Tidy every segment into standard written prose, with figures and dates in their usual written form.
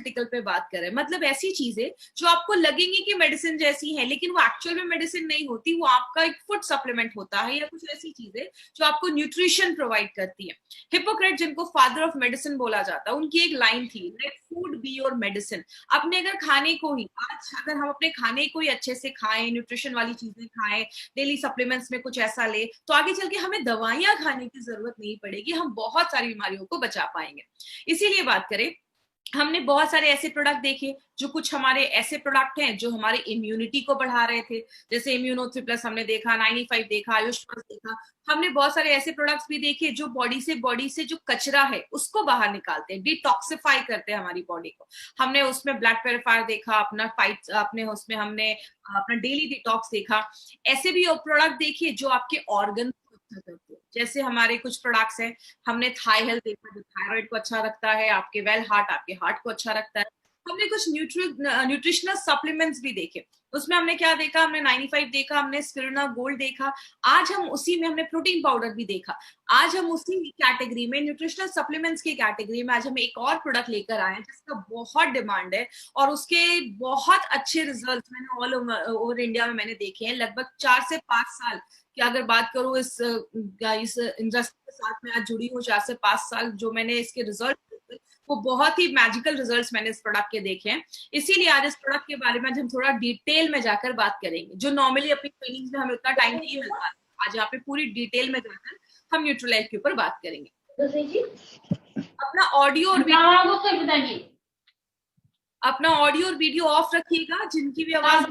Nutraceutical पे बात करें, मतलब ऐसी चीजें जो आपको लगेंगी कि मेडिसिन जैसी है लेकिन वो एक्चुअल में मेडिसिन नहीं होती, वो आपका एक फूड सप्लीमेंट होता है, या कुछ ऐसी चीजें जो आपको न्यूट्रिशन प्रोवाइड करती है। हिप्पोक्रेट, जिनको फादर ऑफ मेडिसिन बोला जाता है, उनकी एक लाइन थी, let food be your medicine. अपने अगर खाने को ही, आज अगर हम अपने खाने को ही अच्छे से खाएं, न्यूट्रिशन वाली चीजें खाएं, डेली सप्लीमेंट्स में कुछ ऐसा ले, तो आगे चल के हमें दवाइयां खाने की जरूरत नहीं पड़ेगी, हम बहुत सारी बीमारियों को बचा पाएंगे। इसीलिए बात करें, हमने बहुत सारे ऐसे प्रोडक्ट देखे, जो कुछ हमारे ऐसे प्रोडक्ट हैं जो हमारे इम्यूनिटी को बढ़ा रहे थे, जैसे इम्यूनो 3 प्लस हमने देखा, 95 देखा, आयुष प्लस देखा। हमने बहुत सारे ऐसे प्रोडक्ट्स भी देखे जो बॉडी से जो कचरा है उसको बाहर निकालते हैं, डिटॉक्सिफाई करते हैं हमारी बॉडी को। हमने उसमें ब्लड प्योरीफायर देखा, अपना फाइट अपने उसमें हमने अपना डेली डिटॉक्स देखा। ऐसे भी प्रोडक्ट देखिए जो आपके ऑर्गन को अच्छा करते हैं, जैसे हमारे कुछ प्रोडक्ट्स हैं। हमने थाई हेल्थ देखा, जो थायराइड को अच्छा रखता है, आपके वेल हार्ट, आपके हार्ट को अच्छा रखता है। हमने कुछ न्यूट्रिशनल सप्लीमेंट्स भी देखे, उसमें हमने क्या देखा, हमने 95 देखा, हमने स्पिरुलिना गोल्ड देखा। आज हम उसी में हमने प्रोटीन पाउडर भी देखा। आज हम उसी कैटेगरी में, न्यूट्रिशनल सप्लीमेंट्स की कैटेगरी में, आज हम एक और प्रोडक्ट लेकर आए हैं जिसका बहुत डिमांड है और उसके बहुत अच्छे रिजल्ट मैंने ऑल ओवर इंडिया में मैंने देखे हैं। लगभग 4 से 5 साल कि अगर बात करूं इस इंडस्ट्री के साथ में आज जुड़ी हूँ, 4 से 5 साल जो मैंने इसके रिजल्ट, वो बहुत ही मैजिकल रिजल्ट्स मैंने इस प्रोडक्ट के देखे हैं। इसीलिए आज इस प्रोडक्ट के बारे में हम थोड़ा डिटेल में जाकर बात करेंगे, जो नॉर्मली अपनी ट्रेनिंग्स में हमें उतना टाइम नहीं मिलता। आज यहाँ पे पूरी डिटेल में जाकर हम न्यूट्रीलाइफ के ऊपर बात करेंगे। अपना ऑडियो और वीडियो ऑफ रखिएगा, जिनकी भी आवाज।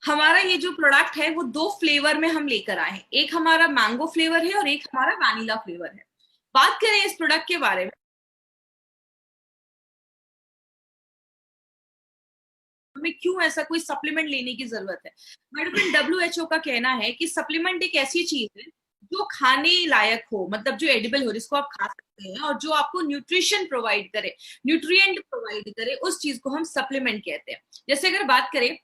हमारा ये जो प्रोडक्ट है वो 2 फ्लेवर में हम लेकर आए हैं, एक हमारा मैंगो फ्लेवर है और एक हमारा वैनिला फ्लेवर है। बात करें इस प्रोडक्ट के बारे में, हमें क्यों ऐसा कोई सप्लीमेंट लेने की जरूरत है। मेडिकल WHO का कहना है कि सप्लीमेंट एक ऐसी चीज है जो खाने लायक हो, मतलब जो एडिबल हो, जिसको आप खा सकते हैं और जो आपको न्यूट्रिशन प्रोवाइड करे, न्यूट्रिएंट प्रोवाइड करे, उस चीज को हम सप्लीमेंट कहते हैं। जैसे अगर बात करें,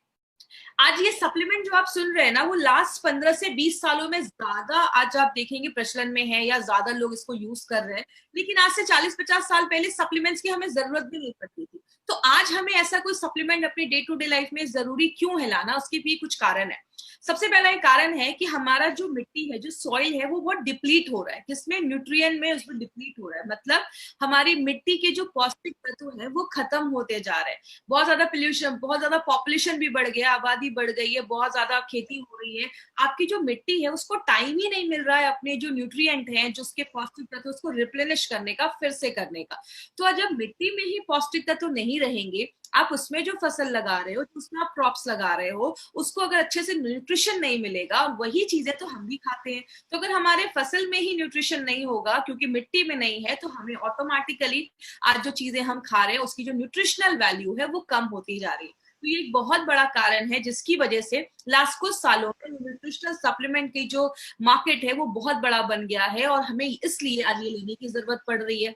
आज ये सप्लीमेंट जो आप सुन रहे हैं ना, वो लास्ट 15 से 20 सालों में ज्यादा आज आप देखेंगे प्रचलन में है, या ज्यादा लोग इसको यूज कर रहे हैं। लेकिन आज से 40-50 साल पहले सप्लीमेंट्स की हमें जरूरत भी नहीं पड़ती थी। तो आज हमें ऐसा कोई सप्लीमेंट अपनी डे टू डे लाइफ में जरूरी क्यों है लाना, उसके भी कुछ कारण है। सबसे पहला एक कारण है कि हमारा जो मिट्टी है, जो सॉइल है, वो बहुत डिप्लीट हो रहा है। किसमें? न्यूट्रिएंट में उसमें डिप्लीट हो रहा है। मतलब हमारी मिट्टी के जो पौष्टिक तत्व है वो खत्म होते जा रहे हैं। बहुत ज्यादा पोल्यूशन, बहुत ज्यादा पॉपुलेशन भी बढ़ गया, आबादी बढ़ गई है, बहुत ज्यादा खेती हो रही है। आपकी जो मिट्टी है उसको टाइम ही नहीं मिल रहा है अपने जो न्यूट्रिएंट हैं, जो उसके पौष्टिक तत्व, उसको रिप्लेनिश करने का, फिर से करने का। तो जब मिट्टी में ही पौष्टिक तत्व नहीं रहेंगे, आप उसमें जो फसल लगा रहे हो, उसमें आप क्रॉप्स लगा रहे हो, उसको अगर अच्छे से न्यूट्रिशन नहीं मिलेगा, और वही चीजें तो हम भी खाते हैं, तो अगर हमारे फसल में ही न्यूट्रिशन नहीं होगा क्योंकि मिट्टी में नहीं है, तो हमें ऑटोमेटिकली आज जो चीजें हम खा रहे हैं उसकी जो न्यूट्रिशनल वैल्यू है वो कम होती जा रही है। तो ये एक बहुत बड़ा कारण है जिसकी वजह से लास्ट कुछ सालों में न्यूट्रिशनल सप्लीमेंट की जो मार्केट है वो बहुत बड़ा बन गया है, और हमें इसलिए आज ये लेने की जरूरत पड़ रही है।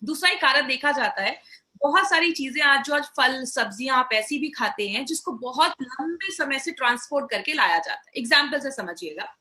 दूसरा एक कारण देखा जाता है, बहुत सारी चीजें आज जो आज फल सब्जियां आप ऐसी भी खाते हैं जिसको बहुत लंबे समय से ट्रांसपोर्ट करके लाया जाता है। एग्जाम्पल से समझिएगा,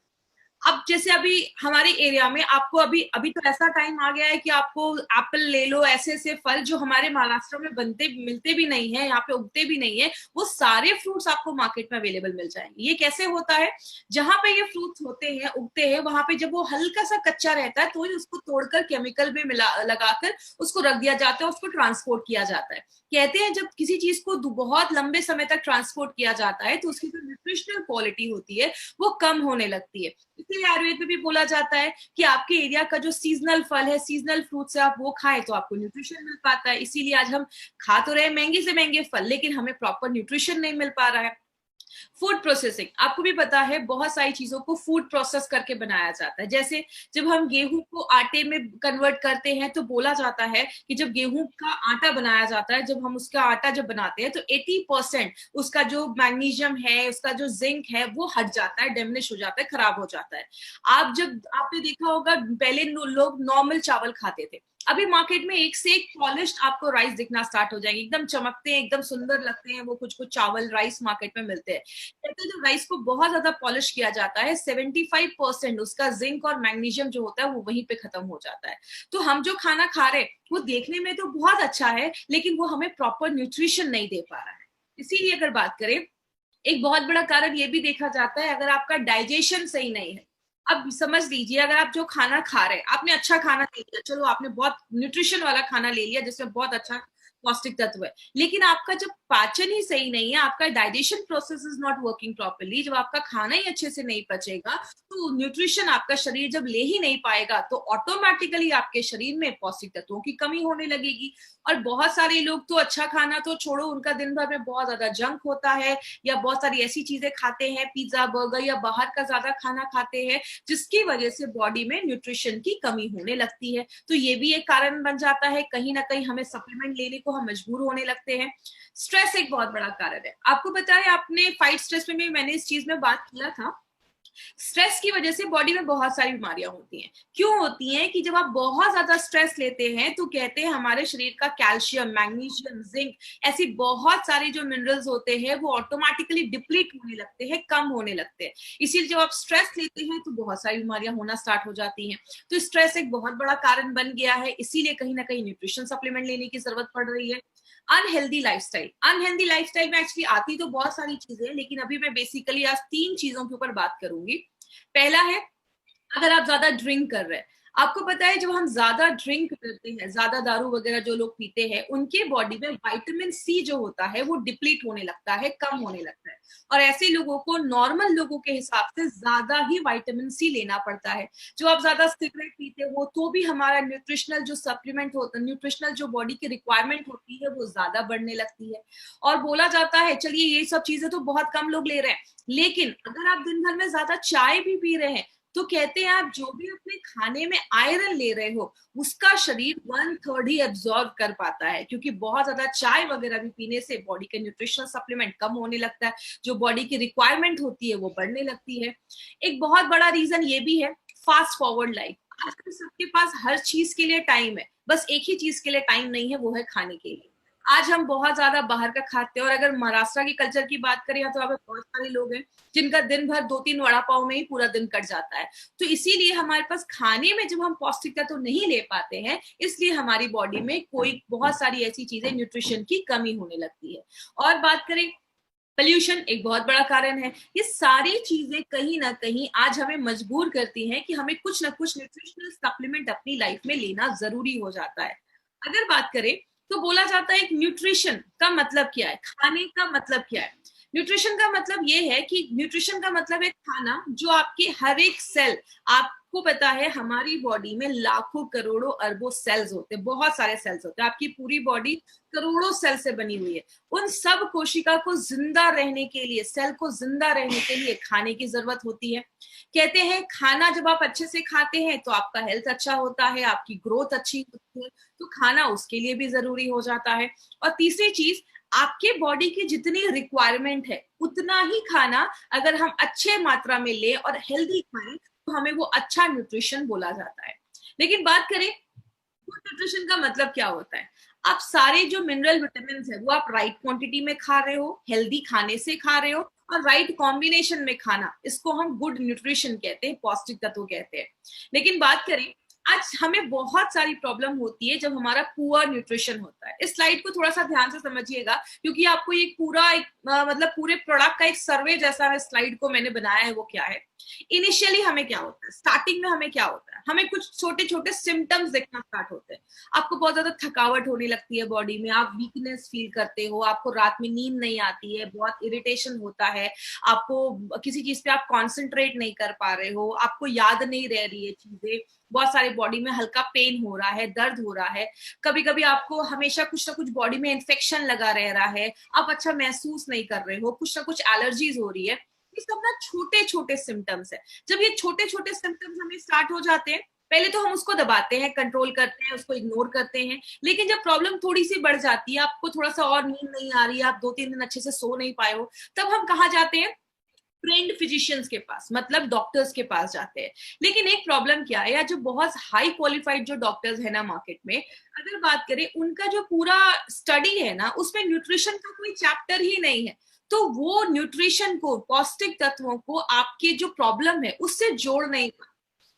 अब जैसे अभी हमारे एरिया में आपको अभी अभी तो ऐसा टाइम आ गया है कि आपको एप्पल ले लो, ऐसे ऐसे फल जो हमारे महाराष्ट्र में बनते मिलते भी नहीं है, यहाँ पे उगते भी नहीं है, वो सारे फ्रूट्स आपको मार्केट में अवेलेबल मिल जाएंगे। ये कैसे होता है? जहां पे ये फ्रूट्स होते हैं, उगते हैं, वहां पे जब वो हल्का सा कच्चा रहता है तो उसको तोड़कर केमिकल में मिला लगाकर उसको रख दिया जाता है, उसको ट्रांसपोर्ट किया जाता है। कहते हैं जब किसी चीज को बहुत लंबे समय तक ट्रांसपोर्ट किया जाता है तो उसकी जो न्यूट्रिशनल क्वालिटी होती है वो कम होने लगती है। इसलिए आयुर्वेद में भी बोला जाता है कि आपके एरिया का जो सीजनल फल है, सीजनल फ्रूट्स है, आप वो खाएं तो आपको न्यूट्रिशन मिल पाता है। इसीलिए आज हम खा तो रहे महंगे से महंगे फल, लेकिन हमें प्रॉपर न्यूट्रिशन नहीं मिल पा रहा है। फूड प्रोसेसिंग, आपको भी पता है बहुत सारी चीजों को फूड प्रोसेस करके बनाया जाता है। जैसे जब हम गेहूं को आटे में कन्वर्ट करते हैं तो बोला जाता है कि जब गेहूं का आटा बनाया जाता है, जब हम उसका आटा जब बनाते हैं तो 80% उसका जो मैग्नीशियम है, उसका जो जिंक है वो हट जाता है, डिमिनिश हो जाता है, खराब हो जाता है। आप जब आपने देखा होगा पहले लोग नॉर्मल चावल खाते थे, अभी मार्केट में एक से एक पॉलिश्ड आपको राइस दिखना स्टार्ट हो जाएंगे, एकदम चमकते हैं, एकदम सुंदर लगते हैं वो कुछ कुछ चावल राइस मार्केट में मिलते हैं। कहते हैं जब राइस को बहुत ज्यादा पॉलिश किया जाता है 75% उसका जिंक और मैग्नीशियम जो होता है वो वहीं पे खत्म हो जाता है। तो हम जो खाना खा रहे हैं वो देखने में तो बहुत अच्छा है, लेकिन वो हमें प्रॉपर न्यूट्रिशन नहीं दे पा रहा है। इसीलिए अगर बात करें, एक बहुत बड़ा कारण ये भी देखा जाता है, अगर आपका डाइजेशन सही नहीं है। अब समझ लीजिए, अगर आप जो खाना खा रहे हैं, आपने अच्छा खाना ले लिया, चलो आपने बहुत न्यूट्रिशन वाला खाना ले लिया जिसमें बहुत अच्छा पौष्टिक तत्व है, लेकिन आपका जब पाचन ही सही नहीं है, आपका digestion process is not working properly, जब आपका खाना ही अच्छे से नहीं पचेगा, तो न्यूट्रिशन आपका शरीर जब ले ही नहीं पाएगा, तो ऑटोमेटिकली आपके शरीर में पौष्टिक तत्वों की कमी होने लगेगी। और बहुत सारे लोग तो अच्छा खाना तो छोड़ो, उनका दिन भर में बहुत ज्यादा जंक होता है, या बहुत सारी ऐसी चीजें खाते हैं, पिज्जा बर्गर या बाहर का ज्यादा खाना खाते हैं, जिसकी वजह से बॉडी में न्यूट्रिशन की कमी होने लगती है। तो ये भी एक कारण बन जाता है, कहीं ना कहीं हमें सप्लीमेंट लेने को हम मजबूर होने लगते हैं। स्ट्रेस एक बहुत बड़ा कारण है। आपको पता है, आपने फाइट स्ट्रेस में भी मैंने इस चीज में बात किया था, स्ट्रेस की वजह से बॉडी में बहुत सारी बीमारियां होती हैं। क्यों होती हैं? कि जब आप बहुत ज्यादा स्ट्रेस लेते हैं तो कहते हैं हमारे शरीर का कैल्शियम, मैग्नीशियम, जिंक, ऐसी बहुत सारे जो मिनरल्स होते हैं वो ऑटोमेटिकली डिप्लीट होने लगते हैं, कम होने लगते हैं। इसीलिए जब आप स्ट्रेस लेते हैं तो बहुत सारी बीमारियां होना स्टार्ट हो जाती हैं। तो स्ट्रेस एक बहुत बड़ा कारण बन गया है, इसीलिए कहीं ना कहीं न्यूट्रिशन सप्लीमेंट लेने की जरूरत पड़ रही है। अनहेल्दी लाइफस्टाइल, अनहेल्दी लाइफस्टाइल में एक्चुअली आती तो बहुत सारी चीजें हैं, लेकिन अभी मैं बेसिकली आज 3 चीजों के ऊपर बात करूंगी। पहला है, अगर आप ज्यादा ड्रिंक कर रहे हैं। आपको पता है जब हम ज्यादा ड्रिंक करते हैं, ज्यादा दारू वगैरह जो लोग पीते हैं, उनके बॉडी में विटामिन सी जो होता है वो डिप्लीट होने लगता है, कम होने लगता है। और ऐसे लोगों को नॉर्मल लोगों के हिसाब से ज्यादा ही विटामिन सी लेना पड़ता है। जो आप ज्यादा सिगरेट पीते हो तो भी हमारा न्यूट्रिशनल जो सप्लीमेंट होता है, न्यूट्रिशनल जो बॉडी की रिक्वायरमेंट होती है वो ज्यादा बढ़ने लगती है। और बोला जाता है, चलिए ये सब चीजें तो बहुत कम लोग ले रहे हैं, लेकिन अगर आप दिन भर में ज्यादा चाय भी पी रहे हैं, तो कहते हैं आप जो भी अपने खाने में आयरन ले रहे हो उसका शरीर 1/3 ही एब्जॉर्ब कर पाता है, क्योंकि बहुत ज्यादा चाय वगैरह भी पीने से बॉडी के न्यूट्रिशनल सप्लीमेंट कम होने लगता है, जो बॉडी की रिक्वायरमेंट होती है वो बढ़ने लगती है। एक बहुत बड़ा रीजन ये भी है, फास्ट फॉरवर्ड लाइफ। आजकल सबके पास हर चीज के लिए टाइम है, बस एक ही चीज के लिए टाइम नहीं है, वो है खाने के लिए। आज हम बहुत ज्यादा बाहर का खाते हैं, और अगर महाराष्ट्र की कल्चर की बात करें तो यहाँ पे बहुत सारे लोग हैं जिनका दिन भर 2-3 वड़ा पाव में ही पूरा दिन कट जाता है। तो इसीलिए हमारे पास खाने में जब हम पौष्टिकता तो नहीं ले पाते हैं, इसलिए हमारी बॉडी में कोई बहुत सारी ऐसी चीजें, न्यूट्रिशन की कमी होने लगती है। और बात करें, पोल्यूशन एक बहुत बड़ा कारण है। ये सारी चीजें कहीं ना कहीं आज हमें मजबूर करती हैं कि हमें कुछ ना कुछ न्यूट्रिशनल सप्लीमेंट अपनी लाइफ में लेना जरूरी हो जाता है। अगर बात करें तो बोला जाता है कि न्यूट्रिशन का मतलब क्या है, खाने का मतलब क्या है। न्यूट्रिशन का मतलब ये है कि न्यूट्रिशन का मतलब है खाना जो आपके हर एक सेल, आपको पता है हमारी बॉडी में लाखों करोड़ों अरबों सेल्स होते हैं, बहुत सारे सेल्स होते हैं, आपकी पूरी बॉडी करोड़ों सेल से बनी हुई है। उन सब कोशिका को जिंदा रहने के लिए, सेल को जिंदा रहने के लिए खाने की जरूरत होती है। कहते हैं खाना जब आप अच्छे से खाते हैं तो आपका हेल्थ अच्छा होता है, आपकी ग्रोथ अच्छी होती है, तो खाना उसके लिए भी जरूरी हो जाता है। और तीसरी चीज, आपके बॉडी की जितनी रिक्वायरमेंट है उतना ही खाना अगर हम अच्छे मात्रा में ले और हेल्दी खाएं तो हमें वो अच्छा न्यूट्रिशन बोला जाता है। लेकिन बात करें गुड न्यूट्रिशन का मतलब क्या होता है, आप सारे जो मिनरल विटामिन है वो आप राइट क्वांटिटी में खा रहे हो, हेल्दी खाने से खा रहे हो, और राइट कॉम्बिनेशन में खाना, इसको हम गुड न्यूट्रिशन कहते हैं, पौष्टिक तत्व कहते हैं। लेकिन बात करें, आज हमें बहुत सारी प्रॉब्लम होती है जब हमारा पुअर न्यूट्रिशन होता है। इस स्लाइड को थोड़ा सा ध्यान से समझिएगा, क्योंकि आपको ये पूरा मतलब पूरे प्रोडक्ट का एक सर्वे जैसा है स्लाइड को मैंने बनाया है। वो क्या है, इनिशियली हमें क्या होता है, स्टार्टिंग में हमें क्या होता है, हमें कुछ छोटे छोटे सिम्टम्स दिखना स्टार्ट होते हैं। आपको बहुत ज्यादा थकावट होने लगती है बॉडी में, आप वीकनेस फील करते हो, आपको रात में नींद नहीं आती है, बहुत इरिटेशन होता है, आपको किसी चीज पे आप कॉन्सेंट्रेट नहीं कर पा रहे हो, आपको याद नहीं रह रही है चीजें, बहुत सारे बॉडी में हल्का पेन हो रहा है, दर्द हो रहा है, कभी कभी आपको हमेशा कुछ ना कुछ बॉडी में इन्फेक्शन लगा रह रहा है, आप अच्छा महसूस नहीं कर रहे हो, कुछ ना कुछ एलर्जीज हो रही है। ये सब ना छोटे छोटे सिम्टम्स है। जब ये छोटे छोटे सिम्टम्स हमें स्टार्ट हो जाते हैं, पहले तो हम उसको दबाते हैं, कंट्रोल करते हैं, उसको इग्नोर करते हैं, लेकिन जब प्रॉब्लम थोड़ी सी बढ़ जाती है, आपको थोड़ा सा और नींद नहीं आ रही है, आप 2-3 दिन अच्छे से सो नहीं पाए हो, तब हम कहाँ जाते हैं, ट्रेंड फिजिशियंस के पास, मतलब डॉक्टर्स के पास जाते हैं। लेकिन एक प्रॉब्लम क्या है, या जो बहुत हाई क्वालिफाइड जो डॉक्टर्स है ना मार्केट में, अगर बात करें उनका जो पूरा स्टडी है ना, उसमें न्यूट्रिशन का कोई चैप्टर ही नहीं है। तो वो न्यूट्रिशन को, पौष्टिक तत्वों को आपके जो प्रॉब्लम है उससे जोड़ नहीं पाते।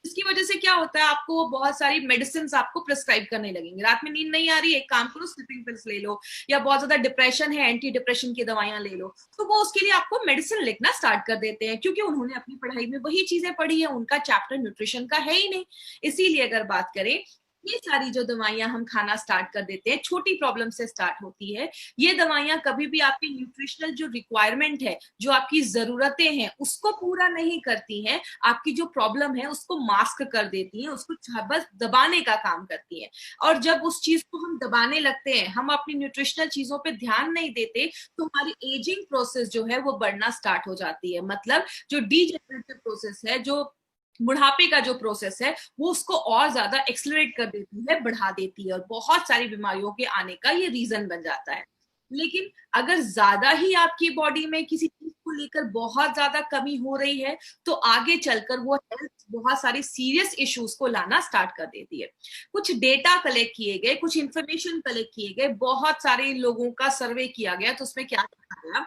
इसकी वजह से क्या होता है, आपको बहुत सारी मेडिसिन आपको प्रिस्क्राइब करने लगेंगे। रात में नींद नहीं आ रही है, एक काम करो स्लीपिंग पिल्स ले लो, या बहुत ज्यादा डिप्रेशन है, एंटी डिप्रेशन की दवाइयां ले लो। तो वो उसके लिए आपको मेडिसिन लिखना स्टार्ट कर देते हैं, क्योंकि उन्होंने अपनी पढ़ाई में वही चीजें पढ़ी है, उनका चैप्टर न्यूट्रिशन का है ही नहीं। इसीलिए अगर बात करें, ये सारी जो दवाइयां हम खाना स्टार्ट कर देते हैं, छोटी प्रॉब्लम से स्टार्ट होती है। ये दवाइयां कभी भी आपकी न्यूट्रिशनल जो रिक्वायरमेंट है, जो आपकी जरूरतें हैं, उसको पूरा नहीं करती हैं। आपकी जो प्रॉब्लम है उसको मास्क कर देती हैं, उसको बस दबाने का काम करती हैं। और जब उस चीज को हम दबाने लगते हैं, हम अपनी न्यूट्रिशनल चीजों पे ध्यान नहीं देते, तो हमारी एजिंग प्रोसेस जो है वो बढ़ना स्टार्ट हो जाती है। मतलब जो डीजेनरेटिव प्रोसेस है, जो बुढ़ापे का जो प्रोसेस है, वो उसको और ज्यादा एक्सलरेट कर देती है, बढ़ा देती है, और बहुत सारी बीमारियों के आने का ये रीजन बन जाता है। लेकिन अगर ज्यादा ही आपकी बॉडी में किसी चीज को लेकर बहुत ज्यादा कमी हो रही है, तो आगे चलकर वो हेल्थ बहुत सारी सीरियस इश्यूज को लाना स्टार्ट कर देती है। कुछ डेटा कलेक्ट किए गए, कुछ इंफॉर्मेशन कलेक्ट किए गए, बहुत सारे लोगों का सर्वे किया गया, तो उसमें क्या देखा गया,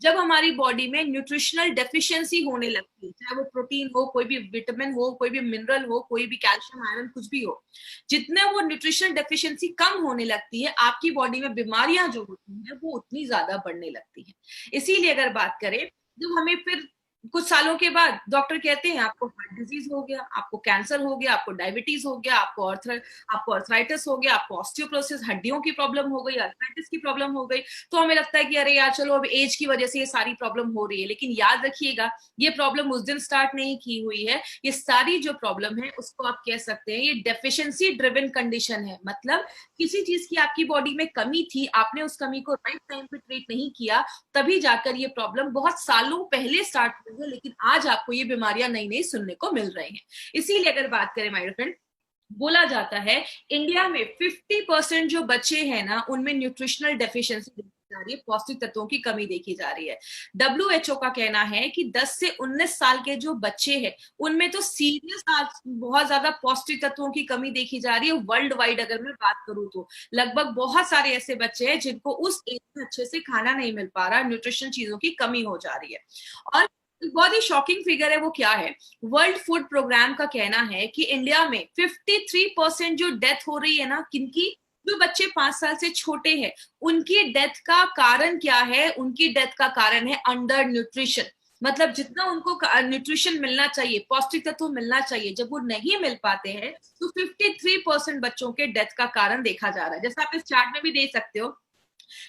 जब हमारी बॉडी में न्यूट्रिशनल डेफिशिएंसी होने लगती है, चाहे वो प्रोटीन हो, कोई भी विटामिन हो, कोई भी मिनरल हो, कोई भी कैल्शियम आयरन कुछ भी हो, जितने वो न्यूट्रिशनल डेफिशिएंसी कम होने लगती है, आपकी बॉडी में बीमारियां जो होती हैं वो उतनी ज्यादा बढ़ने लगती हैं। इसीलिए अगर बात करें, जब हमें फिर कुछ सालों के बाद डॉक्टर कहते हैं आपको हार्ट डिजीज हो गया, आपको कैंसर हो गया, आपको डायबिटीज हो गया, आपको अर्थराइटिस हो गया, आपको ऑस्टियोपोरोसिस, हड्डियों की प्रॉब्लम हो गई, अर्थराइटिस की प्रॉब्लम हो गई, तो हमें लगता है कि अरे यार चलो अब एज की वजह से ये सारी प्रॉब्लम हो रही है। लेकिन याद रखिएगा, ये प्रॉब्लम उस दिन स्टार्ट नहीं की हुई है। ये सारी जो प्रॉब्लम है उसको आप कह सकते हैं ये डेफिशिएंसी ड्रिवन कंडीशन है। मतलब किसी चीज की आपकी बॉडी में कमी थी, आपने उस कमी को राइट टाइम पे ट्रीट नहीं किया, तभी जाकर ये प्रॉब्लम बहुत सालों पहले स्टार्ट हुई है, लेकिन आज आपको ये बीमारियां नई नई सुनने को मिल रही हैं। इसीलिए अगर बात करें माय फ्रेंड, बोला जाता है इंडिया में 50% जो बच्चे हैं ना, उनमें न्यूट्रिशनल डेफिशिएंसी देखी जा रही है, पौष्टिक तत्वों की कमी देखी जा रही है। WHO का कहना है कि 10 से 19 साल के जो बच्चे हैं, उनमें तो सीरियस बहुत ज्यादा पौष्टिक तत्वों की कमी देखी जा रही है। वर्ल्ड वाइड अगर मैं बात करूं तो लगभग बहुत सारे ऐसे बच्चे हैं जिनको उस एज में अच्छे से खाना नहीं मिल पा रहा, न्यूट्रिशन चीजों की कमी हो जा रही है। और बहुत ही शॉकिंग फिगर है, वो क्या है, वर्ल्ड फूड प्रोग्राम का कहना है कि इंडिया में 53% जो डेथ हो रही है ना, किनकी, जो बच्चे 5 साल से छोटे हैं, उनकी डेथ का कारण क्या है, उनकी डेथ का कारण है अंडर न्यूट्रिशन। मतलब जितना उनको न्यूट्रिशन मिलना चाहिए, पौष्टिक तत्व मिलना चाहिए, जब वो नहीं मिल पाते हैं, तो 53% बच्चों के डेथ का कारण देखा जा रहा है। जैसा आप इस चार्ट में भी देख सकते हो,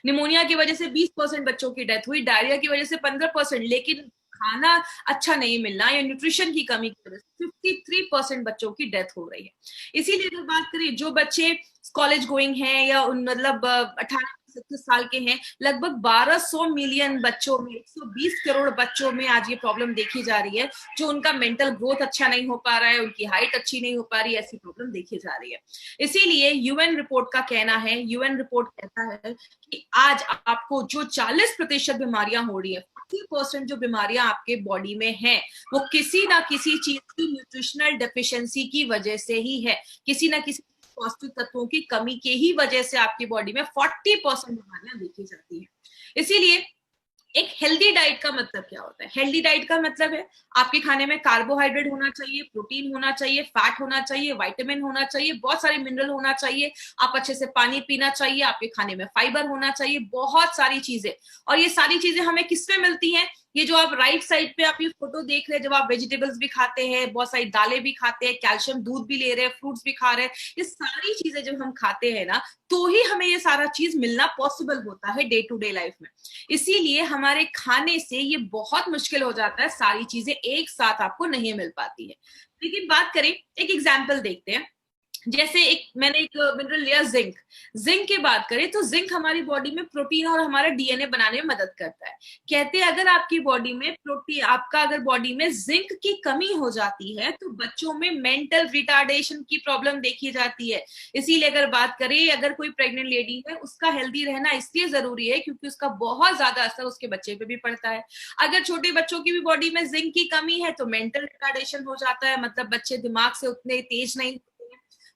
निमोनिया की वजह से 20% बच्चों की डेथ हुई, डायरिया की वजह से 15%, लेकिन खाना अच्छा नहीं मिलना या न्यूट्रिशन की कमी की वजह से 53% बच्चों की डेथ हो रही है। इसीलिए अगर बात करें, जो बच्चे कॉलेज गोइंग हैं या उन मतलब 18 से साल के हैं, लगभग 1200 मिलियन बच्चों में, 120 करोड़ बच्चों में आज ये प्रॉब्लम देखी जा रही है, जो उनका मेंटल ग्रोथ अच्छा नहीं हो पा रहा है, उनकी हाइट अच्छी नहीं हो पा रही है, ऐसी प्रॉब्लम देखी जा रही है। इसीलिए यूएन रिपोर्ट का कहना है, यूएन रिपोर्ट कहता है कि आज आपको जो 40% बीमारियां हो रही है, 40% जो बीमारियां आपके बॉडी में हैं, वो किसी ना किसी चीज की न्यूट्रिशनल डेफिशिएंसी की वजह से ही है। किसी ना किसी पौष्टिक तत्वों की कमी के ही वजह से आपकी बॉडी में 40% बीमारियां देखी जाती है। इसीलिए एक हेल्दी डाइट का मतलब क्या होता है, हेल्दी डाइट का मतलब है आपके खाने में कार्बोहाइड्रेट होना चाहिए, प्रोटीन होना चाहिए, फैट होना चाहिए, विटामिन होना चाहिए, बहुत सारे मिनरल होना चाहिए, आप अच्छे से पानी पीना चाहिए, आपके खाने में फाइबर होना चाहिए, बहुत सारी चीजें। और ये सारी चीजें हमें किसमें मिलती हैं, ये जो आप राइट साइड पे आप ये फोटो देख रहे हैं, जब आप वेजिटेबल्स भी खाते हैं, बहुत सारी दालें भी खाते हैं, कैल्शियम दूध भी ले रहे हैं, फ्रूट्स भी खा रहे हैं, ये सारी चीजें जब हम खाते हैं ना, तो ही हमें ये सारा चीज मिलना पॉसिबल होता है डे टू डे लाइफ में। इसीलिए हमारे खाने से ये बहुत मुश्किल हो जाता है, सारी चीजें एक साथ आपको नहीं मिल पाती है। लेकिन बात करें, एक एग्जाम्पल देखते हैं, जैसे मैंने एक मिनरल लिया जिंक। जिंक की बात करें तो जिंक हमारी बॉडी में प्रोटीन और हमारा डीएनए बनाने में मदद करता है। कहते हैं अगर आपकी बॉडी में प्रोटीन, आपका अगर बॉडी में जिंक की कमी हो जाती है तो बच्चों में मेंटल रिटार्डेशन की प्रॉब्लम देखी जाती है। इसीलिए अगर बात करें, अगर कोई प्रेग्नेंट लेडी है, उसका हेल्दी रहना इसलिए जरूरी है क्योंकि उसका बहुत ज्यादा असर उसके बच्चे पे भी पड़ता है। अगर छोटे बच्चों की भी बॉडी में जिंक की कमी है तो मेंटल रिटार्डेशन हो जाता है, मतलब बच्चे दिमाग से उतने तेज नहीं।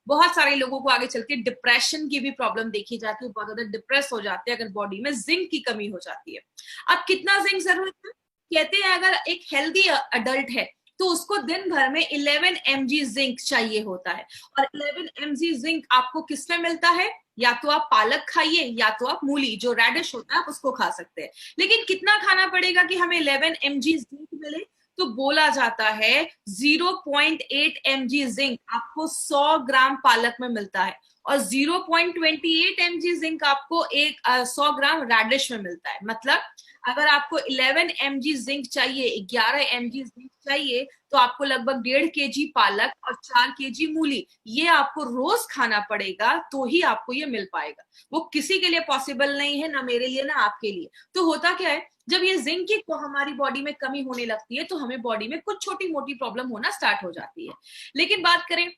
बहुत सारे लोगों को आगे चल के डिप्रेशन की भी प्रॉब्लम देखी जाती है, बहुत ज्यादा डिप्रेस हो जाते हैं अगर बॉडी में जिंक की कमी हो जाती है। अब कितना जिंक जरूरत है? कहते हैं अगर एक हेल्दी अडल्ट है तो उसको दिन भर में 11 mg जिंक चाहिए होता है। और 11 mg जिंक आपको किसमें मिलता है? या तो आप पालक खाइए या तो आप मूली, जो रेडिश होता है, आप उसको खा सकते हैं। लेकिन कितना खाना पड़ेगा कि हमें 11 mg जिंक मिले? तो बोला जाता है 0.8 mg जिंक आपको 100 ग्राम पालक में मिलता है, और 0.28 mg जिंक आपको 100 ग्राम रेडिश में मिलता है। मतलब अगर आपको 11 mg जिंक चाहिए, 11 mg जिंक चाहिए, तो आपको लगभग 1.5 kg पालक और 4 kg मूली, ये आपको रोज खाना पड़ेगा, तो ही आपको ये मिल पाएगा। वो किसी के लिए पॉसिबल नहीं है, ना मेरे लिए ना आपके लिए। तो होता क्या है, जब ये जिंक की हमारी बॉडी में कमी होने लगती है तो हमें बॉडी में कुछ छोटी मोटी प्रॉब्लम होना स्टार्ट हो जाती है। लेकिन बात करें,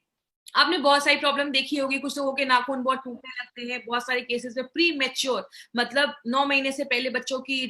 आपने बहुत सारी प्रॉब्लम देखी होगी, कुछ लोगों के नाखून बहुत टूटने लगते हैं, बहुत सारे केसेस में प्री मेच्योर, मतलब 9 महीने से पहले बच्चों की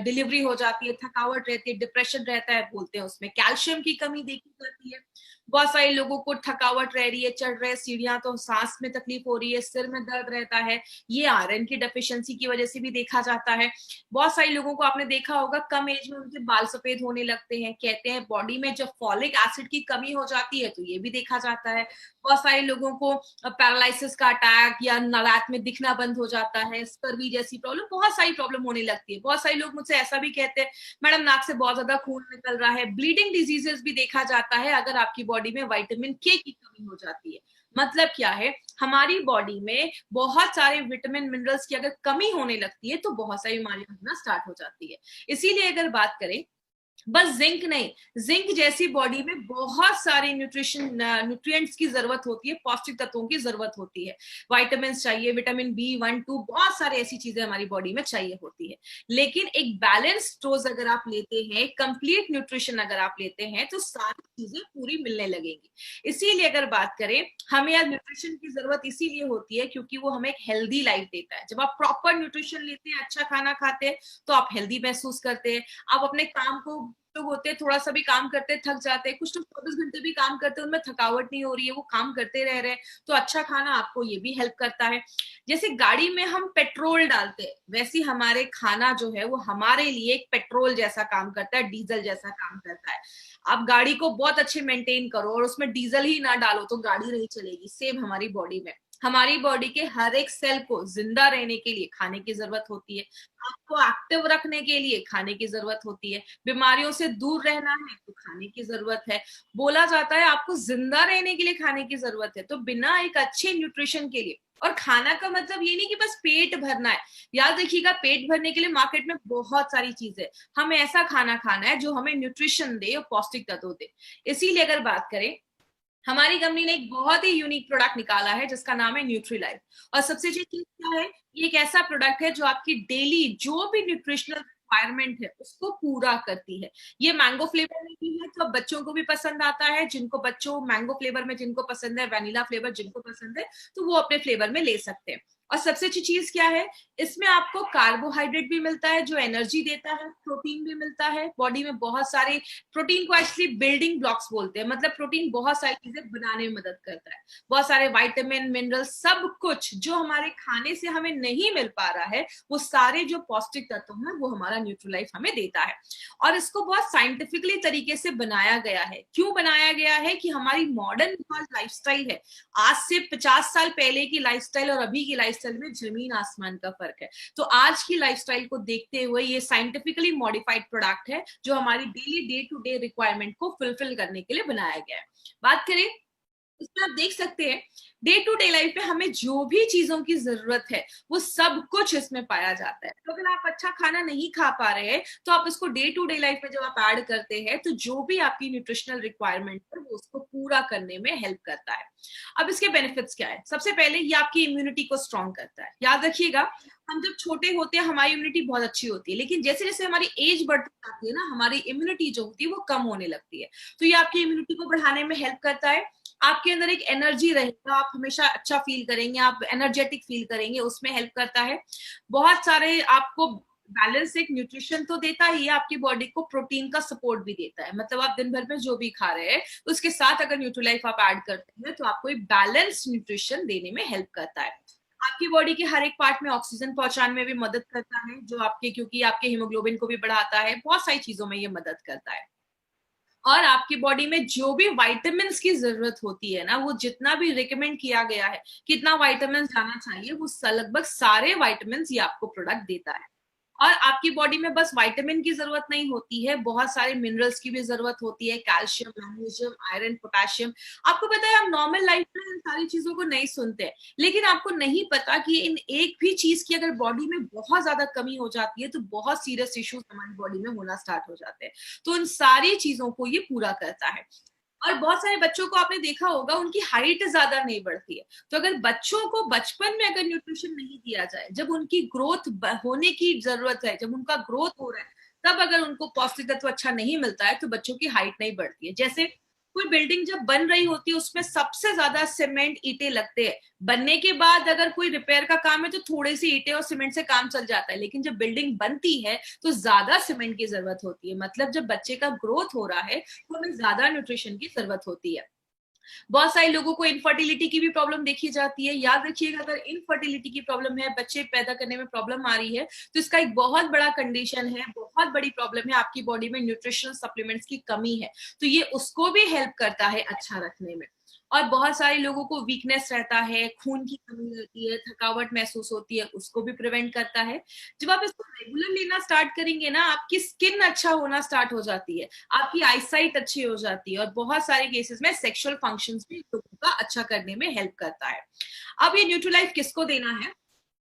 डिलीवरी हो जाती है, थकावट रहती है, डिप्रेशन रहता है, बोलते हैं उसमें कैल्शियम की कमी देखी जाती है। बहुत सारे लोगों को थकावट रह रही है, चढ़ रहे सीढ़ियां तो सांस में तकलीफ हो रही है, सिर में दर्द रहता है, ये आयरन की डेफिशिएंसी की वजह से भी देखा जाता है। बहुत सारे लोगों को आपने देखा होगा कम एज में उनके बाल सफेद होने लगते हैं। कहते हैं बॉडी में जब फॉलिक एसिड की कमी हो जाती है तो ये भी देखा जाता है। बहुत सारे लोगों को पैरालिसिस का अटैक या रात में दिखना बंद हो जाता है, स्कर्वी जैसी प्रॉब्लम, बहुत सारी प्रॉब्लम होने लगती है। बहुत सारे लोग मुझसे ऐसा भी कहते हैं, मैडम नाक से बहुत ज्यादा खून निकल रहा है। ब्लीडिंग डिजीजेस भी देखा जाता है अगर आपकी बॉडी में विटामिन के की कमी हो जाती है। मतलब क्या है, हमारी बॉडी में बहुत सारे विटामिन मिनरल्स की अगर कमी होने लगती है तो बहुत सारी बीमारियां होना स्टार्ट हो जाती है। इसीलिए अगर बात करें, बस जिंक नहीं, जिंक जैसी बॉडी में बहुत सारे न्यूट्रिएंट्स की जरूरत होती है, पौष्टिक तत्वों की जरूरत होती है। विटामिन चाहिए, विटामिन B1 2, बहुत सारे ऐसी चीजें हमारी बॉडी में चाहिए होती है। लेकिन एक बैलेंस डोज अगर आप लेते हैं, कंप्लीट न्यूट्रिशन अगर आप लेते हैं, तो सारी चीजें पूरी मिलने लगेंगी। इसीलिए अगर बात करें, हमें यार न्यूट्रिशन की जरूरत इसीलिए होती है क्योंकि वो हमें एक हेल्दी लाइफ देता है। जब आप प्रॉपर न्यूट्रिशन लेते हैं, अच्छा खाना खाते हैं, तो आप हेल्दी महसूस करते हैं। आप अपने काम को, लोग होते हैं थोड़ा सा भी काम करते थक जाते हैं, कुछ लोग 24 घंटे भी काम करते हैं, उनमें थकावट नहीं हो रही है, वो काम करते रह रहे हैं, तो अच्छा खाना आपको ये भी हेल्प करता है। जैसे गाड़ी में हम पेट्रोल डालते हैं, वैसे हमारे खाना जो है वो हमारे लिए एक पेट्रोल जैसा काम करता है, डीजल जैसा काम करता है। आप गाड़ी को बहुत अच्छे मेंटेन करो और उसमें डीजल ही ना डालो तो गाड़ी नहीं चलेगी। सेम हमारी बॉडी में, हमारी बॉडी के हर एक सेल को जिंदा रहने के लिए खाने की जरूरत होती है, आपको एक्टिव रखने के लिए खाने की जरूरत होती है, बीमारियों से दूर रहना है तो खाने की जरूरत है। बोला जाता है आपको जिंदा रहने के लिए खाने की जरूरत है। तो बिना एक अच्छे न्यूट्रिशन के लिए, और खाना का मतलब ये नहीं कि बस पेट भरना है, याद रखिएगा पेट भरने के लिए मार्केट में बहुत सारी चीजें, हमें ऐसा खाना खाना है जो हमें न्यूट्रिशन दे और पौष्टिक तत्व दे। इसीलिए अगर बात करें, हमारी कंपनी ने एक बहुत ही यूनिक प्रोडक्ट निकाला है जिसका नाम है न्यूट्रीलाइफ। और सबसे अच्छी चीज क्या है, ये एक ऐसा प्रोडक्ट है जो आपकी डेली जो भी न्यूट्रिशनल रिक्वायरमेंट है उसको पूरा करती है। ये मैंगो फ्लेवर में भी है, तो अब बच्चों को भी पसंद आता है, जिनको बच्चों मैंगो फ्लेवर में जिनको पसंद है, वैनिला फ्लेवर जिनको पसंद है, तो वो अपने फ्लेवर में ले सकते हैं। और सबसे अच्छी चीज क्या है, इसमें आपको कार्बोहाइड्रेट भी मिलता है जो एनर्जी देता है, प्रोटीन भी मिलता है, बॉडी में बहुत सारे प्रोटीन को एक्चुअली बिल्डिंग ब्लॉक्स बोलते हैं, मतलब प्रोटीन बहुत सारी चीजें बनाने में मदद करता है। बहुत सारे विटामिन मिनरल, सब कुछ जो हमारे खाने से हमें नहीं मिल पा रहा है, वो सारे जो पौष्टिक तत्व हैं वो हमारा न्यूट्रीलाइफ हमें देता है। और इसको बहुत साइंटिफिकली तरीके से बनाया गया है। क्यों बनाया गया है कि हमारी मॉडर्न लाइफस्टाइल है, आज से 50 साल पहले की लाइफस्टाइल और अभी की लाइफस्टाइल में जमीन आसमान का फर्क है। तो आज की लाइफस्टाइल को देखते हुए ये साइंटिफिकली मॉडिफाइड प्रोडक्ट है जो हमारी daily day to day requirement को फुलफिल करने के लिए बनाया गया है। बात करें इसमें आप देख सकते हैं डे टू डे लाइफ में हमें जो भी चीजों की जरूरत है वो सब कुछ इसमें पाया जाता है। तो अगर आप अच्छा खाना नहीं खा पा रहे हैं तो आप इसको डे टू डे लाइफ में जब आप ऐड करते हैं तो जो भी आपकी न्यूट्रिशनल रिक्वायरमेंट है वो उसको पूरा करने में हेल्प करता है। अब इसके बेनिफिट्स क्या है? सबसे पहले ये आपकी इम्यूनिटी को स्ट्रॉन्ग करता है। याद रखिएगा, हम जब छोटे होते हैं हमारी इम्यूनिटी बहुत अच्छी होती है, लेकिन जैसे जैसे हमारी एज बढ़ती जाती है ना, हमारी इम्यूनिटी जो होती है वो कम होने लगती है। तो ये आपकी इम्यूनिटी को बढ़ाने में हेल्प करता है। आपके अंदर एक एनर्जी रहेगा, आप हमेशा अच्छा फील करेंगे, आप एनर्जेटिक फील करेंगे, उसमें हेल्प करता है। बहुत सारे आपको बैलेंस एक न्यूट्रिशन तो देता ही है, आपकी बॉडी को प्रोटीन का सपोर्ट भी देता है। मतलब आप दिन भर में जो भी खा रहे हैं उसके साथ अगर न्यूट्रीलाइफ आप ऐड करते हैं तो आपको एक बैलेंस न्यूट्रिशन देने में हेल्प करता है। आपकी बॉडी के हर एक पार्ट में ऑक्सीजन पहुंचाने में भी मदद करता है, जो आपके क्योंकि आपके हीमोग्लोबिन को भी बढ़ाता है, बहुत सारी चीजों में ये मदद करता है। और आपकी बॉडी में जो भी वाइटामिन की जरूरत होती है ना, वो जितना भी रिकमेंड किया गया है कितना वाइटामिन जाना चाहिए, वो लगभग सारे वाइटामिन ये आपको प्रोडक्ट देता है। और आपकी बॉडी में बस विटामिन की जरूरत नहीं होती है, बहुत सारे मिनरल्स की भी जरूरत होती है, कैल्शियम, मैग्नीशियम, आयरन, पोटेशियम। आपको पता है हम नॉर्मल लाइफ में इन सारी चीजों को नहीं सुनते हैं, लेकिन आपको नहीं पता कि इन एक भी चीज की अगर बॉडी में बहुत ज्यादा कमी हो जाती है तो बहुत सीरियस इश्यूज हमारी बॉडी में होना स्टार्ट हो जाते हैं। तो इन सारी चीजों को ये पूरा करता है। और बहुत सारे बच्चों को आपने देखा होगा उनकी हाइट ज्यादा नहीं बढ़ती है। तो अगर बच्चों को बचपन में अगर न्यूट्रिशन नहीं दिया जाए, जब उनकी ग्रोथ होने की जरूरत है, जब उनका ग्रोथ हो रहा है, तब अगर उनको पौष्टिक तत्व अच्छा नहीं मिलता है तो बच्चों की हाइट नहीं बढ़ती है। जैसे कोई बिल्डिंग जब बन रही होती है उसमें सबसे ज्यादा सीमेंट ईंटें लगते हैं, बनने के बाद अगर कोई रिपेयर का काम है तो थोड़ी सी ईंटें और सीमेंट से काम चल जाता है, लेकिन जब बिल्डिंग बनती है तो ज्यादा सीमेंट की जरूरत होती है। मतलब जब बच्चे का ग्रोथ हो रहा है तो हमें ज्यादा न्यूट्रिशन की जरूरत होती है। बहुत सारे लोगों को इनफर्टिलिटी की भी प्रॉब्लम देखी जाती है। याद रखिएगा, अगर इनफर्टिलिटी की प्रॉब्लम है, बच्चे पैदा करने में प्रॉब्लम आ रही है, तो इसका एक बहुत बड़ा कंडीशन है, बहुत बड़ी प्रॉब्लम है, आपकी बॉडी में न्यूट्रिशनल सप्लीमेंट्स की कमी है। तो ये उसको भी हेल्प करता है अच्छा रखने में। और बहुत सारे लोगों को वीकनेस रहता है, खून की कमी रहती है, थकावट महसूस होती है, उसको भी प्रिवेंट करता है। जब आप इसको रेगुलर लेना स्टार्ट करेंगे ना, आपकी स्किन अच्छा होना स्टार्ट हो जाती है, आपकी आईसाइट अच्छी हो जाती है, और बहुत सारे केसेस में सेक्सुअल फंक्शंस भी लोगों का अच्छा करने में हेल्प करता है। अब ये न्यूट्रीलाइफ किसको देना है?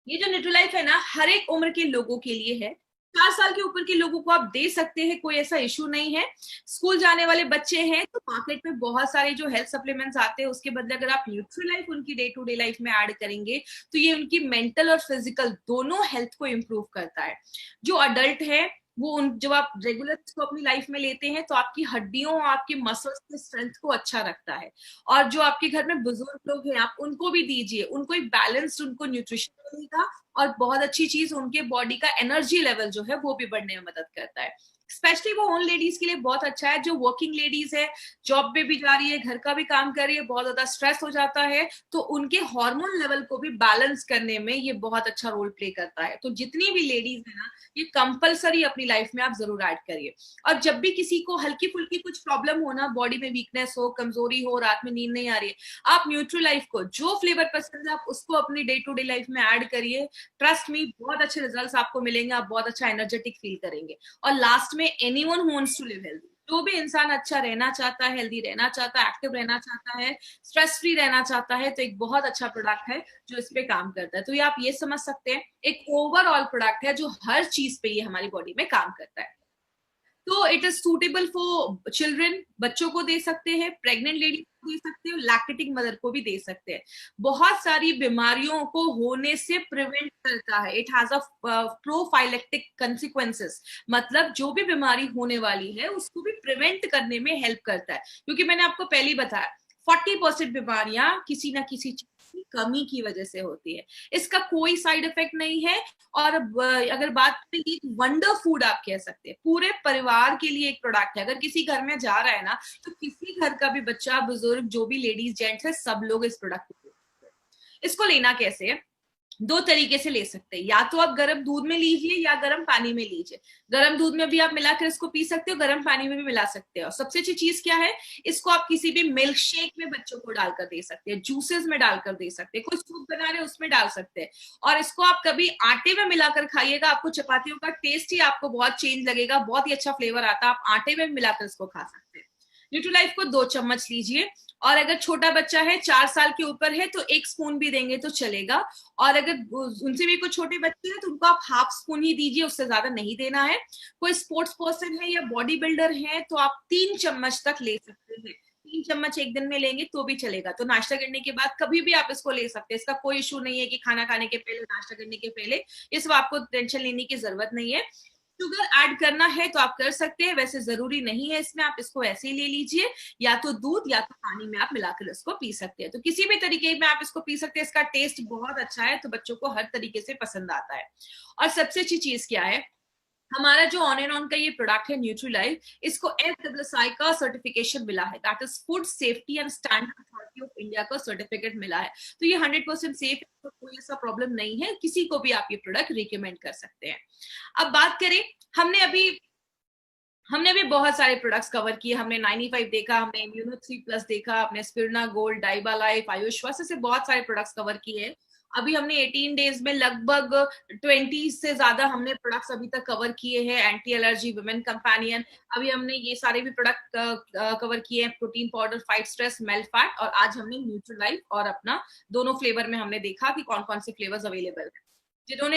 ये जो न्यूट्रीलाइफ है ना, हर एक उम्र के लोगों के लिए है। 4 साल के ऊपर के लोगों को आप दे सकते हैं, कोई ऐसा इशू नहीं है। स्कूल जाने वाले बच्चे हैं तो मार्केट में बहुत सारे जो हेल्थ सप्लीमेंट्स आते हैं, उसके बदले अगर आप न्यूट्रीलाइफ उनकी डे टू डे लाइफ में ऐड करेंगे तो ये उनकी मेंटल और फिजिकल दोनों हेल्थ को इम्प्रूव करता है। जो अडल्ट है वो उन जब आप रेगुलर इसको अपनी लाइफ में लेते हैं तो आपकी हड्डियों और आपकी मसल्स के स्ट्रेंथ को अच्छा रखता है। और जो आपके घर में बुजुर्ग लोग हैं आप उनको भी दीजिए, उनको एक बैलेंस्ड उनको न्यूट्रिशन मिलेगा। और बहुत अच्छी चीज, उनके बॉडी का एनर्जी लेवल जो है वो भी बढ़ने में मदद करता है। स्पेशली वो उन लेडीज के लिए बहुत अच्छा है जो वर्किंग लेडीज है, जॉब पे भी जा रही है, घर का भी काम कर रही है, बहुत ज्यादा स्ट्रेस हो जाता है, तो उनके हार्मोन लेवल को भी बैलेंस करने में ये बहुत अच्छा रोल प्ले करता है। तो जितनी भी लेडीज है ना, ये कंपलसरी अपनी लाइफ में आप जरूर ऐड करिए। और जब भी किसी को हल्की फुल्की कुछ प्रॉब्लम हो ना, बॉडी में वीकनेस हो, कमजोरी हो, रात में नींद नहीं आ रही है, आप न्यूट्रीलाइफ को जो फ्लेवर पसंद है आप उसको अपनी डे टू डे लाइफ में ऐड करिए। ट्रस्ट मी, बहुत अच्छे रिजल्ट्स आपको मिलेंगे, आप बहुत अच्छा एनर्जेटिक फील करेंगे। और लास्ट में anyone who wants to live healthy, जो भी इंसान अच्छा रहना चाहता है, हेल्दी रहना चाहता है, एक्टिव रहना चाहता है, स्ट्रेस फ्री रहना चाहता है, तो एक बहुत अच्छा प्रोडक्ट है जो इस पे काम करता है। तो ये आप ये समझ सकते हैं, एक ओवरऑल प्रोडक्ट है जो हर चीज पे ये हमारी बॉडी में काम करता है। तो it is suitable for children, बच्चों को दे सकते हैं, प्रेग्नेंट लेडी को दे सकते हैं, लैक्टेटिंग मदर को भी दे सकते हैं। बहुत सारी बीमारियों को होने से प्रिवेंट करता है। It has a prophylactic consequences, मतलब जो भी बीमारी होने वाली है उसको भी प्रिवेंट करने में हेल्प करता है। क्योंकि मैंने आपको पहले ही बताया 40% बीमारियां किसी ना किसी चीज की कमी की वजह से होती है। इसका कोई साइड इफेक्ट नहीं है। और अगर बात करें, वंडर फूड आप कह सकते हैं, पूरे परिवार के लिए एक प्रोडक्ट है। अगर किसी घर में जा रहा है ना, तो किसी घर का भी बच्चा, बुजुर्ग, जो भी लेडीज जेंट्स है, सब लोग इस प्रोडक्ट को। इसको लेना कैसे है? 2 तरीके से ले सकते हैं, या तो आप गर्म दूध में लीजिए या गर्म पानी में लीजिए। गर्म दूध में भी आप मिलाकर इसको पी सकते हो, गर्म पानी में भी मिला सकते हो। और सबसे अच्छी चीज क्या है, इसको आप किसी भी मिल्क शेक में बच्चों को डालकर दे सकते हैं, जूसेस में डालकर दे सकते हैं, कोई सूप बना रहे उसमें डाल सकते हैं। और इसको आप कभी आटे में मिलाकर खाइएगा, आपको चपातियों का टेस्ट ही आपको बहुत चेंज लगेगा, बहुत ही अच्छा फ्लेवर आता है। आप आटे में मिलाकर इसको खा सकते हैं। न्यूट्रीलाइफ को 2 चम्मच लीजिए, और अगर छोटा बच्चा है 4 साल के ऊपर है तो 1 स्पून भी देंगे तो चलेगा, और अगर उनसे भी कुछ छोटे बच्चे हैं तो उनको आप हाफ स्पून ही दीजिए, उससे ज्यादा नहीं देना है। कोई स्पोर्ट्स पर्सन है या बॉडी बिल्डर है तो आप 3 चम्मच तक ले सकते हैं, 3 चम्मच एक दिन में लेंगे तो भी चलेगा। तो नाश्ता करने के बाद कभी भी आप इसको ले सकते हैं, इसका कोई इशू नहीं है कि खाना खाने के पहले, नाश्ता करने के पहले, इस आपको टेंशन लेने की जरूरत नहीं है। शुगर ऐड करना है तो आप कर सकते हैं, वैसे जरूरी नहीं है इसमें, आप इसको ऐसे ही ले लीजिए, या तो दूध या तो पानी में आप मिलाकर इसको पी सकते हैं। तो किसी भी तरीके में आप इसको पी सकते हैं, इसका टेस्ट बहुत अच्छा है तो बच्चों को हर तरीके से पसंद आता है। और सबसे अच्छी चीज क्या है, हमारा जो ऑन एंड ऑन का ये प्रोडक्ट है न्यूट्रीलाइफ, इसको FSSAI का सर्टिफिकेशन मिला है, that is food safety and standard authority of India का सर्टिफिकेट मिला है। तो ये 100% सेफ है, तो कोई ऐसा प्रॉब्लम नहीं है, किसी को भी आप ये प्रोडक्ट रिकमेंड कर सकते हैं। अब बात करें, हमने अभी हमने भी बहुत सारे प्रोडक्ट्स कवर किए, हमने 95 देखा, हमने इम्यूनो 3+ देखा, हमने स्पिरुलिना गोल्ड, डाइबा लाइफ, आयुष्वास, ऐसे बहुत सारे प्रोडक्ट्स कवर किए हैं। अभी हमने 18 डेज में लगभग 20 से ज्यादा हमने प्रोडक्ट्स अभी तक कवर किए हैं, एंटी एलर्जी, वुमेन कंपेनियन, अभी हमने ये सारे भी प्रोडक्ट कवर किए हैं, protein powder, fight stress, melt fat, और आज हमने न्यूट्रीलाइफ और अपना दोनों फ्लेवर में हमने देखा कि कौन कौन से फ्लेवर्स अवेलेबल है। जिन्होंने